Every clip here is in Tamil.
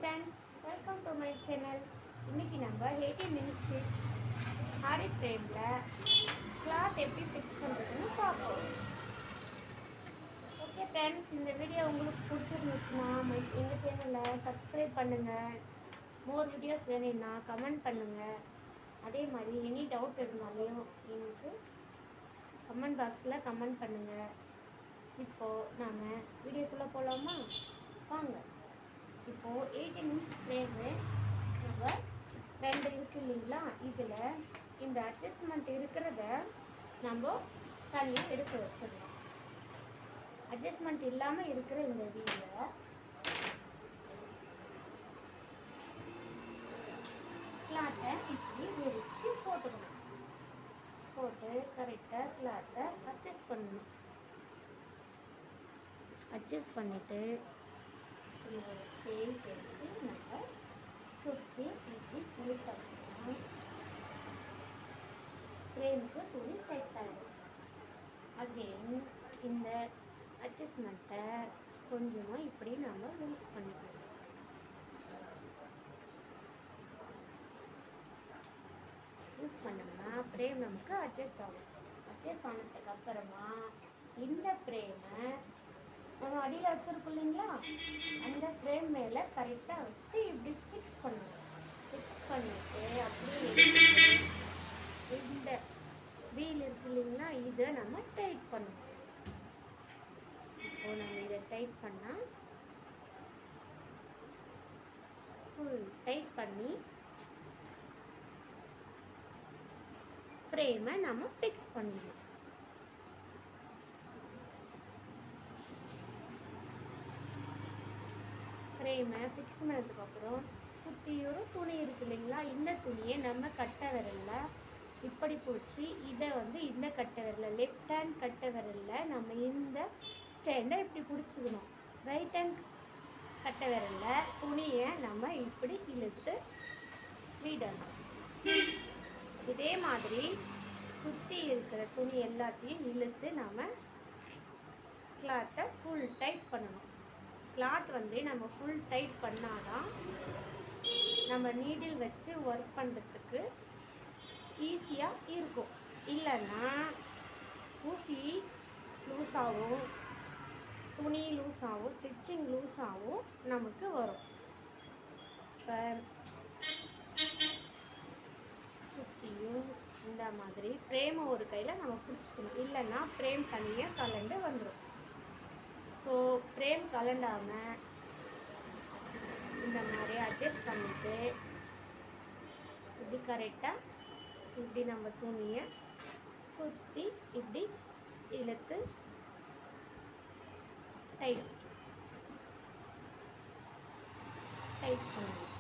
friends, welcome to my channel. இன்னைக்கு நம்ம 18 மினிட்ஸ் ஆரி ஃப்ரேமில் கிளாத் எப்படி ஃபிக்ஸ் பண்ணுறதுன்னு பார்ப்போம். ஓகே ஃப்ரெண்ட்ஸ், இந்த வீடியோ உங்களுக்கு பிடிச்சிருந்துச்சுன்னா எங்கள் சேனலை சப்ஸ்கிரைப் பண்ணுங்கள். மோர் வீடியோஸ் வேணும்னா கமெண்ட் பண்ணுங்கள். அதே மாதிரி எனி டவுட் இருந்தாலும் எனக்கு கமெண்ட் பாக்ஸில் கமெண்ட் பண்ணுங்கள். இப்போது நாம் வீடியோக்குள்ளே போகலாமா? வாங்க. இப்போது 18 மினிட்ஸ் ஃப்ரேமு நம்ம ரெண்டு இருக்குது இல்லைங்களா, இதில் இந்த அட்ஜஸ்ட்மெண்ட் இருக்கிறத நம்ம தனியாக எடுத்து வச்சிடலாம். அட்ஜஸ்ட்மெண்ட் இல்லாமல் இருக்கிற இந்த வீடில் கிளாத்தை இப்படி விரித்து போட்டுக்கணும். போட்டு கரெக்டாக கிளாத்தை அட்ஜஸ்ட் பண்ணணும். அட்ஜஸ்ட் பண்ணிவிட்டு ஒரு தேன் தேய்ச்சி நம்ம சுற்றி இப்படி துணி பண்ணோம்னா ஃப்ரேமுக்கு துணி செட் ஆகிடும். அகெயின் இந்த அட்ஜஸ்ட்மெண்ட்டை கொஞ்சமாக இப்படி நம்ம யூஸ் பண்ணிக்கலாம். யூஸ் பண்ணோம்னா ஃப்ரேம் நமக்கு அட்ஜஸ்ட் ஆகும். அட்ஜஸ்ட் ஆனதுக்கு அப்புறமா இந்த ஃப்ரேமை நம்ம அடியில் வச்சுருக்கோம் இல்லைங்களா, அந்த ஃப்ரேம் மேலே கரெக்டாக வச்சு இப்படி ஃபிக்ஸ் பண்ணுவோம். ஃபிக்ஸ் பண்ணிவிட்டு அப்படியே இந்த வீல் இருக்கு இல்லைங்களா, இதை நம்ம டைட் பண்ணுவோம். இப்போது நம்ம இதை டைட் பண்ணால் ஃபுல் டைட் பண்ணி ஃப்ரேமை நம்ம ஃபிக்ஸ் பண்ணிடுவோம். ஃப்ரேமை ஃபிக்ஸ் பண்ணதுக்கப்புறம் சுற்றியும் துணி இருக்கு இல்லைங்களா, இந்த துணியை நம்ம கட்டை விரலில் இப்படி பிடிச்சி இதை இந்த கட்டை விரலில் லெஃப்ட் ஹேண்ட் கட்டை விரலில் நம்ம இந்த ஸ்டாண்டை இப்படி பிடிச்சிக்கணும். ரைட் ஹேண்ட் கட்டை விரலில் துணியை நம்ம இப்படி இழுத்து விடணும். இதே மாதிரி சுற்றி இருக்கிற துணி எல்லாத்தையும் இழுத்து நம்ம கிளாத்தை ஃபுல் டைட் பண்ணணும். கிளாத் நம்ம ஃபுல் டைட் பண்ணாதான் நம்ம நீடில் வச்சு ஒர்க் பண்ணுறதுக்கு ஈஸியாக இருக்கும். இல்லைன்னா ஊசி லூஸ் ஆகும், துணி லூஸ் ஆகும், ஸ்டிச்சிங் லூஸ் ஆகும், நமக்கு வரும். இப்போ சுற்றியும் இந்த மாதிரி ஃப்ரேமை ஒரு கையில் நம்ம பிடிச்சிக்கணும். இல்லைன்னா ஃப்ரேம் தனியாக கலண்டு வந்துடும். ஸோ ஃப்ரேம் கலண்டாமல் இந்த மாதிரி அட்ஜஸ்ட் பண்ணிவிட்டு இப்படி கரெக்டாக இப்படி நம்ம துணியை சுற்றி இப்படி இழுத்து டைட் பண்ணணும்.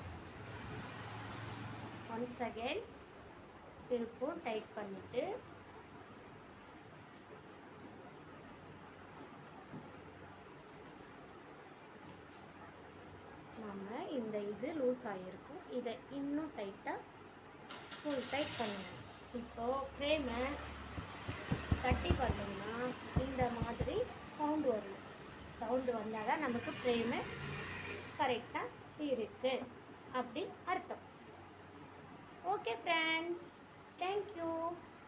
ஒன்ஸ் அகெயின் திருப்பும் டைட் பண்ணிவிட்டு நம்ம இந்த இது லூஸ் ஆகிருக்கும், இதை இன்னும் டைட்டாக ஃபுல் டைட் பண்ணணும். இப்போது ஃப்ரேமை கட்டி பண்ணோம்னா இந்த மாதிரி சவுண்டு வரணும். சவுண்டு வந்தால் தான் நமக்கு ஃப்ரேமு கரெக்டாக இருக்குது அப்படி அர்த்தம். Okay friends, thank you.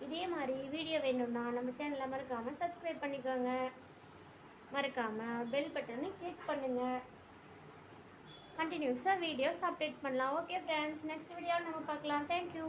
இதே மாதிரி வீடியோ வேணும்னா நம்ம சேனலை மறக்காமல் சப்ஸ்கிரைப் பண்ணிக்கோங்க. மறக்காமல் பெல் பட்டனை கிளிக் பண்ணுங்கள். கண்டினியூஸாக வீடியோஸ் அப்டேட் பண்ணலாம். ஓகே ஃப்ரெண்ட்ஸ், நெக்ஸ்ட் வீடியோவில் நம்ம பார்க்கலாம். தேங்க்யூ.